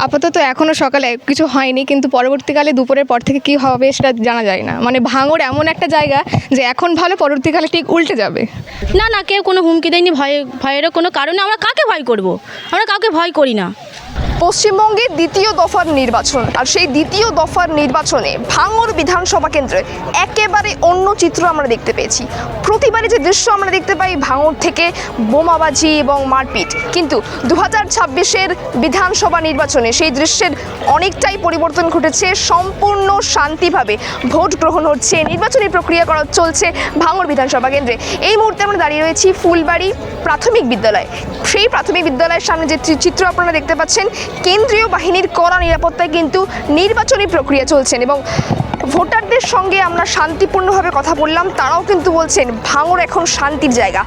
আপাতত এখনও সকালে কিছু হয়নি, কিন্তু পরবর্তীকালে দুপুরের পর থেকে কী হবে সেটা জানা যায় না। মানে ভাঙড় এমন একটা জায়গা যে এখন ভালো, পরবর্তীকালে ঠিক উল্টে যাবে। না না, কেউ কোনো হুমকি দেয়নি, ভয়েরও কোনো কারণে আমরা কাকে ভয় করব? আমরা কাউকে ভয় করি না। পশ্চিমবঙ্গের দ্বিতীয় দফার নির্বাচন, আর সেই দ্বিতীয় দফার নির্বাচনে ভাঙড় বিধানসভা কেন্দ্রে একেবারে অন্য চিত্র আমরা দেখতে পেয়েছি। প্রতিবারই যে দৃশ্য আমরা দেখতে পাই ভাঙড় থেকে বোমাবাজি এবং মারপিট, কিন্তু 2026-এর বিধানসভা নির্বাচনে সেই দৃশ্যের অনেকটাই পরিবর্তন ঘটেছে। সম্পূর্ণ শান্তিভাবে ভোট গ্রহণ হচ্ছে, নির্বাচনী প্রক্রিয়া করা চলছে ভাঙড় বিধানসভা কেন্দ্রে। এই মুহূর্তে আমরা দাঁড়িয়ে রয়েছি ফুলবাড়ি প্রাথমিক বিদ্যালয়। সেই প্রাথমিক বিদ্যালয়ের সামনে যে চিত্র আপনারা দেখতে পাচ্ছেন, কেন্দ্রীয় বাহিনীর কড়া নিরাপত্তায় কিন্তু নির্বাচনী প্রক্রিয়া চলছেন এবং ভোটারদের সঙ্গে আমরা শান্তিপূর্ণভাবে কথা বললাম। তারাও কিন্তু বলছেন ভাঙড় এখন শান্তির জায়গা।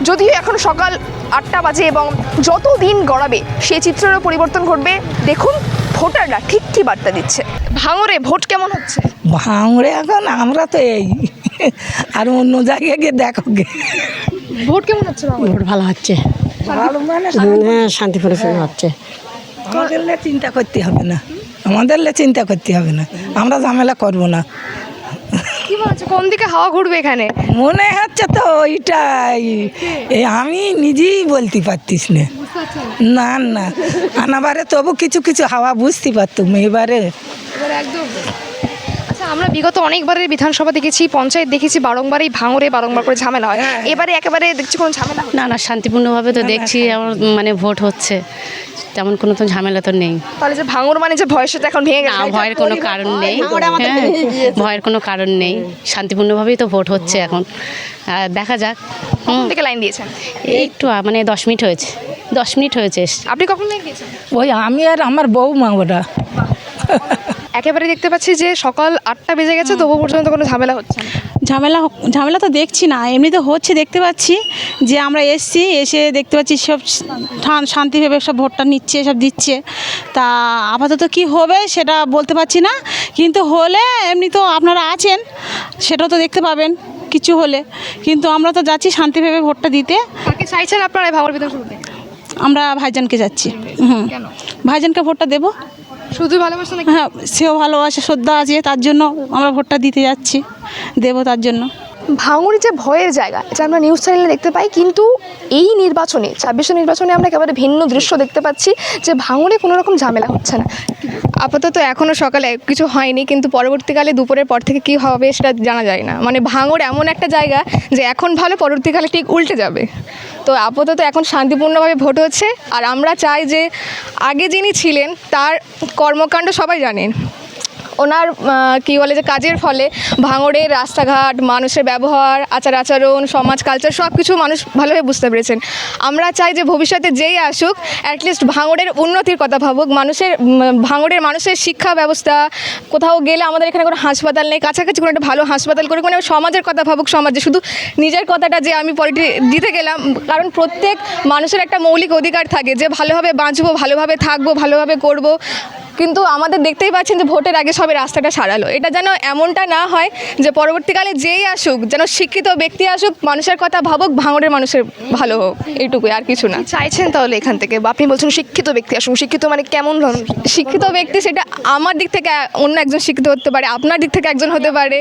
যদিও এখন সকাল 8টা বাজে এবং যত দিন গড়াবে সেই চিত্রেরও পরিবর্তন ঘটবে। দেখুন ভোটাররা ঠিক কী বার্তা দিচ্ছে। ভাঙড়ে ভোট কেমন হচ্ছে? ভাঙড়ে এখন আমরা তো এই আর অন্য জায়গায় গিয়ে দেখো গে। ভোট কেমন হচ্ছে ভাঙড়ে? ভোট ভালো হচ্ছে, ভালো মানে হ্যাঁ শান্তিপূর্ণ হচ্ছে। আমাদের চিন্তা করতে হবে না, আমাদের চিন্তা করতে হবে না, আমরা ঝামেলা করব না। কি বলছে, কোন দিকে হাওয়া ঘুরবে এখানে? মনে হচ্ছে তো ওইটাই, আমি নিজেই বলতে পারতিস না। না না, আনাবারে তবু কিছু কিছু হাওয়া বুঝতে পারতুম, এবারে একদম। আচ্ছা, আমরা বিগত অনেকবারের বিধানসভা দেখেছি, পঞ্চায়েত দেখেছি, বারংবারই ভাঙড়ে বারংবার করে ঝামেলা হয়। এবারে একেবারে দেখছি কোনো ঝামেলা হচ্ছে না না, শান্তিপূর্ণভাবে তো দেখছি আমার মানে ভোট হচ্ছে, তেমন কোনো তো ঝামেলা তো নেই। তাহলে যে ভাঙড় মানে যে ভয় সেটা এখন ভেঙে না, গেছে। ভয়ের কোনো কারণ নেই। হ্যাঁ, ভয়ের কোনো কারণ নেই, শান্তিপূর্ণভাবেই তো ভোট হচ্ছে এখন। দেখা যাক। কোন দিকে লাইন দিয়েছেন? এই একটু মানে 10 মিনিট হয়েছে, 10 মিনিট হয়েছে। আপনি কখন লাইন দিয়েছেন? ওই আমি আর আমার বউমা ওরা। একেবারে দেখতে পাচ্ছি যে সকাল 8টা বেজে গেছে, তবু পর্যন্ত কোনো ঝামেলা হচ্ছে না। ঝামেলা তো দেখছি না, এমনি তো হচ্ছে দেখতে পাচ্ছি যে আমরা এসে দেখতে পাচ্ছি সব শান্তিভাবে সব ভোটটা নিচ্ছে, সব দিচ্ছে। তা আপাতত কি হবে সেটা বলতে পারছি না, কিন্তু হলে এমনি তো আপনারা আছেন সেটাও তো দেখতে পাবেন কিছু হলে। কিন্তু আমরা তো যাচ্ছি শান্তিভাবে ভোটটা দিতে। কাকে চাইছেন আপনারা এই ভাঙড় বিধানসভাতে? আমরা ভাইজানকে যাচ্ছি। কেন? ভাইজানকে ভোটটা দেবো। শুধু ভালোবাসা নাকি? হ্যাঁ, সেও ভালোবাসে, শ্রদ্ধা আছে, তার জন্য আমরা ভোটটা দিতে যাচ্ছি, দেবো তার জন্য। ভাঙড় যে ভয়ের জায়গা, এটা আমরা নিউজ চ্যানেলে দেখতে পাই, কিন্তু এই নির্বাচনে 26 নির্বাচনে আমরা একেবারে ভিন্ন দৃশ্য দেখতে পাচ্ছি যে ভাঙড়ে কোনো রকম ঝামেলা হচ্ছে না। আপাতত এখনও সকালে কিছু হয়নি, কিন্তু পরবর্তীকালে দুপুরের পর থেকে কী হবে সেটা জানা যায় না। মানে ভাঙড় এমন একটা জায়গা যে এখন ভালো, পরবর্তীকালে ঠিক উল্টে যাবে। তো আপাতত এখন শান্তিপূর্ণভাবে ভোট হচ্ছে, আর আমরা চাই যে আগে যিনি ছিলেন তার কর্মকাণ্ড সবাই জানেন। ওনার কী বলে যে কাজের ফলে ভাঙড়ের রাস্তাঘাট, মানুষের ব্যবহার, আচার আচরণ, সমাজ, কালচার সব কিছু মানুষ ভালোভাবে বুঝতে পেরেছেন। আমরা চাই যে ভবিষ্যতে যেই আসুক অ্যাটলিস্ট ভাঙড়ের উন্নতির কথা ভাবুক, ভাঙড়ের মানুষের শিক্ষা ব্যবস্থা, কোথাও গেলে আমাদের এখানে কোনো হাসপাতাল নেই, কাছাকাছি কোনো একটা ভালো হাসপাতাল করুক, মানে সমাজের কথা ভাবুক। সমাজে শুধু নিজের কথাটা যে আমি দিতে গেলাম, কারণ প্রত্যেক মানুষের একটা মৌলিক অধিকার থাকে যে ভালোভাবে বাঁচবো, ভালোভাবে থাকবো, ভালোভাবে করবো। কিন্তু আমাদের দেখতেই পাচ্ছেন যে ভোটের আগে সবে রাস্তাটা সারালো। এটা যেন এমনটা না হয় যে পরবর্তীকালে যেই আসুক, যেন শিক্ষিত ব্যক্তি আসুক, মানুষের কথা ভাবুক, ভাঙড়ের মানুষের ভালো হোক, এইটুকুই, আর কিছু না। চাইছেন তাহলে এখান থেকে, বা আপনি বলছেন শিক্ষিত ব্যক্তি আসুন। শিক্ষিত মানে কেমন ধরনের শিক্ষিত ব্যক্তি? সেটা আমার দিক থেকে অন্য একজন শিক্ষিত হতে পারে, আপনার দিক থেকে একজন হতে পারে।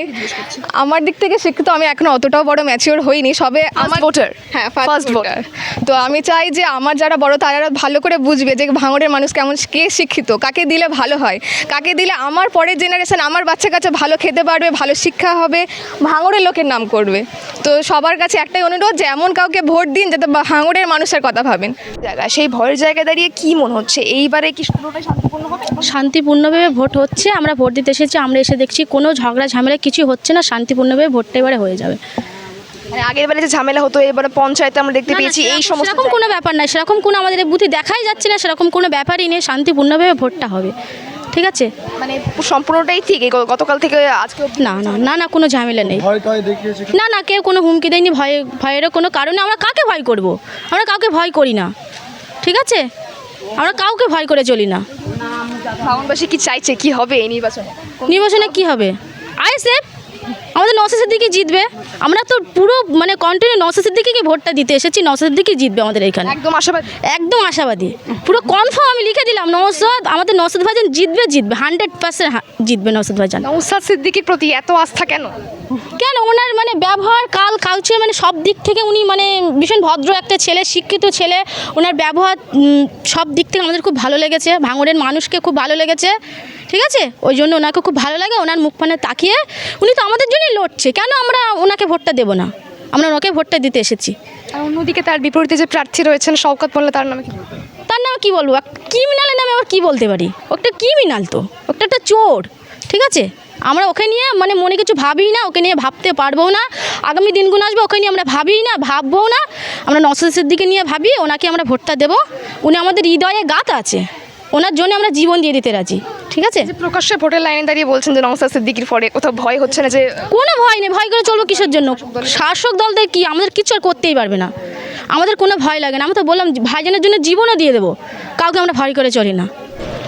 আমার দিক থেকে শিক্ষিত আমি এখনও অতটাও বড় ম্যাচিওর হইনি, সবে আমার ভোটার। হ্যাঁ, ফার্স্ট ভোটার। তো আমি চাই যে আমার যারা বড় তারা ভালো করে বুঝবে যে ভাঙড়ের মানুষ কেমন, কে শিক্ষিত, কাকে দিলে ভালো হয়, কাকে দিলে আমার পরের জেনারেশন, আমার বাচ্চা কাছে ভালো খেতে পারবে, ভালো শিক্ষা হবে, ভাঙড়ের লোকের নাম করবে। তো সবার কাছে একটাই অনুরোধ যে এমন কাউকে ভোট দিন যাতে ভাঙড়ের মানুষের কথা ভাবেন। জায়গা, সেই ভয়ের জায়গায় দাঁড়িয়ে কি মনে হচ্ছে এইবারে কি পুরোটাই শান্তিপূর্ণ হবে? শান্তিপূর্ণভাবে ভোট হচ্ছে, আমরা ভোট দিতে এসেছি, আমরা এসে দেখছি কোনো ঝগড়া ঝামেলা কিছু হচ্ছে না, শান্তিপূর্ণভাবে ভোটটা এবারে হয়ে যাবে। মানে আগের বারে যে ঝামেলা হতো এবারে পঞ্চায়েতে আমরা দেখতে পেয়েছি এই সমস্ত সেরকম কোনো ব্যাপার না, সেরকম কোনো আমাদের বুথে দেখাই যাচ্ছে না, সেরকম কোনো ব্যাপারই নেই, শান্তিপূর্ণভাবে ভোটটা হবে। ঠিক আছে, মানে সম্পূর্ণটাই ঠিক। গতকাল থেকে আজকে না না না না, কোনো ঝামেলা নেই। না না, কেউ কোনো হুমকি দেয়নি, ভয়েরও কোনো কারণে আমরা কাকে ভয় করব? আমরা কাউকে ভয় করি না। ঠিক আছে, আমরা কাউকে ভয় করে চলি না। ভাঙড়বাসী কি চাইছে, কি হবে এই নির্বাচনে? নির্বাচনে কি হবে? আইএসএফ আমাদের নওশাদ সিদ্দিকী জিতবে। আমরা তো পুরো মানে কন্টিনিউ নওশাদ সিদ্দিকীকে ভোটটা দিতে এসেছি, নওশাদ সিদ্দিকী জিতবে আমাদের এখানে, একদম আশাবাদী। একদম আশাবাদী, পুরো কনফার্ম আমি লিখে দিলাম। আমাদের নওশাদ ভাইজান জিতবে 100% জিতবে নওশাদ ভাইজান। নওশাদ সিদ্দিকীর প্রতি এত আস্থা কেন? কেন ওনার মানে ব্যবহার কালচার মানে সব দিক থেকে উনি মানে ভীষণ ভদ্র একটা ছেলে, শিক্ষিত ছেলে। ওনার ব্যবহার সব দিক থেকে আমাদের খুব ভালো লেগেছে, ভাঙড়ের মানুষকে খুব ভালো লেগেছে, ঠিক আছে? ওই জন্য ওনাকে খুব ভালো লাগে। ওনার মুখপানে তাকিয়ে উনি তো আমাদের জন্যই লড়ছে, কেন আমরা ওনাকে ভোটটা দেবো না? আমরা ওনাকে ভোটটা দিতে এসেছি। আর অন্যদিকে তার বিপরীতে যে প্রার্থী রয়েছেন শওকত মোল্লা, তার নামে কি বলবেন? তার নামে কী বলবো, ক্রিমিনালের নামে আবার কী বলতে পারি? ওটা ক্রিমিনাল তো, ওটা একটা চোর, ঠিক আছে? আমরা ওকে নিয়ে মানে মনে কিছু ভাবি না, ওকে নিয়ে ভাবতে পারবো না। আগামী দিনগুলো আসবে, ওকে নিয়ে আমরা ভাবি না, ভাববো না। আমরা নওশাদ সিদ্দিকীকে নিয়ে ভাবি, ওনাকে আমরা ভোটটা দেবো। উনি আমাদের হৃদয়ে গাঁথা আছে, ওনার জন্য আমরা জীবন দিয়ে দিতে রাজি, ঠিক আছে? যে প্রকাশ্যে ভোটের লাইনে দাঁড়িয়ে বলছেন যে নওশাদ সিদ্দিকীর পরে কোথাও ভয় হচ্ছে না যে কোনো ভয় নেই, ভয় করে চলবো কিসের জন্য? শাসক দলদের কি আমাদের কিছু আর করতেই পারবে না, আমাদের কোনো ভয় লাগে না। আমরা তো বললাম ভাইজানের জন্য জীবনও দিয়ে দেবো, কাউকে আমরা ভয় করে চলি না।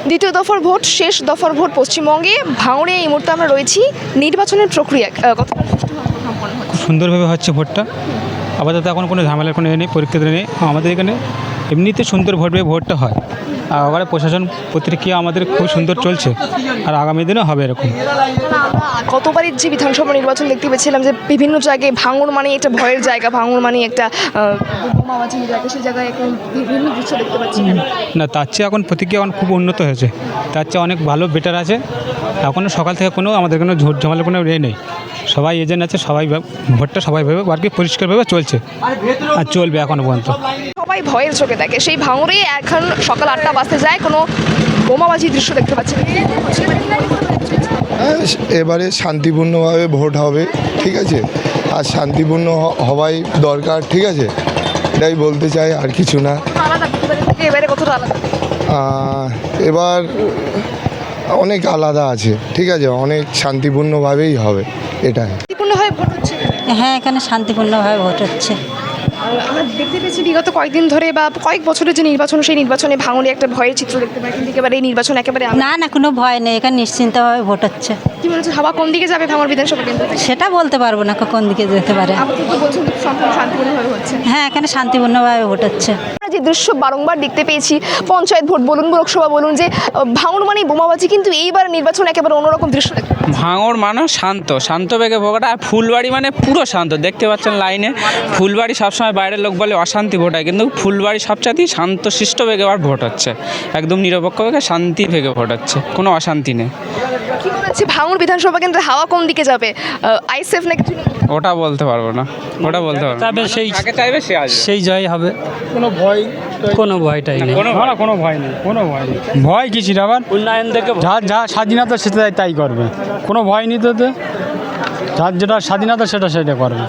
দ্বিতীয় দফার ভোট, শেষ দফার ভোট পশ্চিমবঙ্গে। ভাঙড়ে এই মুহূর্তে আমরা রয়েছি। নির্বাচনের প্রক্রিয়া কতটা সুষ্ঠুভাবে সম্পন্ন হচ্ছে? সুন্দরভাবে হচ্ছে ভোটটা, আপাতত এখন কোনো ঝামেলার কোনো নেই, পরীক্ষা নেই আমাদের এখানে। এমনিতে সুন্দরভাবে ভোটটা হয়, আর ওখানে প্রশাসন প্রতিক্রিয়া আমাদের খুব সুন্দর চলছে, আর আগামী দিনেও হবে এরকম। গতবারের যে বিধানসভা নির্বাচন দেখতে পেয়েছিলাম যে বিভিন্ন জায়গায় ভাঙড় মানে একটা ভয়ের জায়গা, ভাঙড় মানে একটা বোমাবাজির জায়গা, সেই জায়গায় এখন বিভিন্ন দৃশ্য দেখতে পাচ্ছি। না, তার চেয়ে এখন প্রতিক্রিয়া এখন খুব উন্নত হয়েছে, তার চেয়ে অনেক ভালো বেটার আছে। এখনও সকাল থেকে কোনো আমাদের কোনো ঝোট ঝামেলার কোনো নেই, সবাই এজেন্ট আছে, সবাই ভোটটা সবাই ভেবে আর কি পরিষ্কারভাবে চলছে আর চলবে এখনও পর্যন্ত। সবাই ভয়ের চোখে দেখে, সেই ভাঙড়ে এখন সকাল 8টা বাজতে যায়, কোনো বোমাবাজির দৃশ্য দেখতে পাচ্ছি না। এবারে শান্তিপূর্ণভাবে ভোট হবে, ঠিক আছে? আর শান্তিপূর্ণ হওয়াই দরকার, ঠিক আছে? এটাই বলতে চাই, আর কিছু না। আলাদা প্রতিবারের থেকে এবারে কতটা আলাদা? এবার অনেক আলাদা আছে, ঠিক আছে? অনেক শান্তিপূর্ণভাবেই হবে, এটাই। শান্তিপূর্ণভাবে ভোট হচ্ছে। হ্যাঁ, এখানে শান্তিপূর্ণভাবে ভোট হচ্ছে। আমরা দেখতে পেয়েছি বিগত কয়েকদিন ধরে বা কয়েক বছরের যে নির্বাচন, সেই নির্বাচনে ভাঙড়ে একটা ভয়ের চিত্র দেখতে পাই, কিন্তু একেবারে এই নির্বাচন একেবারে না না, কোনো ভয় নেই, এখানে নিশ্চিন্তভাবে ভোট হচ্ছে। কি মনে হচ্ছে হাওয়া কোন দিকে যাবে ভাঙড় বিধানসভা কেন্দ্র থেকে? সেটা বলতে পারবো না কোন দিকে যেতে পারে। আপাতত বলছেন যে সম্পূর্ণ শান্তিপূর্ণভাবে হচ্ছে। হ্যাঁ, এখানে শান্তিপূর্ণভাবে ভোট হচ্ছে। আমরা যে দৃশ্য বারংবার দেখতে পেয়েছি, পঞ্চায়েত ভোট বলুন, লোকসভা বলুন, যে ভাঙড় মানে বোমাবাজি, কিন্তু এইবার নির্বাচন একেবারে অন্যরকম দৃশ্য দেখতে পাচ্ছি। ভাঙড় মানে শান্ত বেগে ভোট। আর ফুলবাড়ি মানে পুরো শান্ত, দেখতে পাচ্ছেন লাইনে। ফুলবাড়ি সবসময় বাইরের লোক বলে অশান্তি ভোট হয়, কিন্তু ফুলবাড়ি সবচাইতেই শান্ত শিষ্ট বেগে আর ভোট হচ্ছে, একদম নিরপেক্ষ বেগে শান্তি বেগে ভোট হচ্ছে, কোনো অশান্তি নেই। কি মনে হচ্ছে ভাঙড় বিধানসভা কেন্দ্রে হাওয়া কোন দিকে যাবে? আইসেফ নাকি? ওটা বলতে পারবো না, ওটা বলতে পারবো না। যাকে চাইবে সে আসবে। সেই জয় হবে, কোনো ভয়টাই নেই, কোনো ভয় নেই, কোনো ভয় নেই। ভয় কিছু না, আবার উন্নয়ন থেকে যা স্বাধীনতা সেটা তাই করবে, কোনো ভয় নেই। তো যার যেটা স্বাধীনতা সেটা করবে।